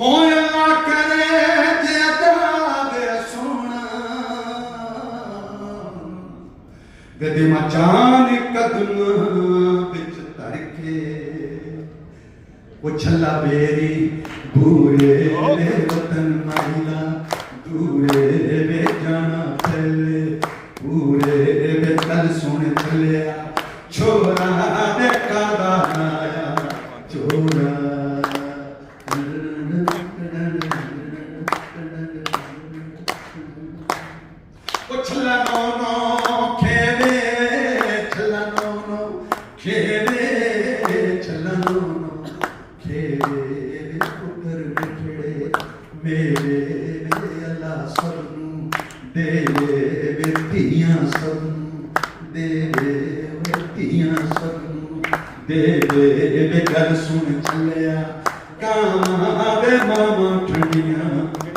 होय अल्लाह करे जे जावे सोना गदे मचान कदम बिच तड़के वो छल्ला बेरी बूरे वतन महिला दूरे वे जाना पहले पूरे वे कल सुन चलिया छोरा देखा दाया छोरा वो छल्ला नो खेवे छल्ला नो खेवे छल्ला नो खेवे पुत्र बिछड़े मेरे अल्लाह सबनू देवे बेटियां सबनू देवे बेटियां सबनू देवे गल सुन चलिया कामां वे मामा ठंडियां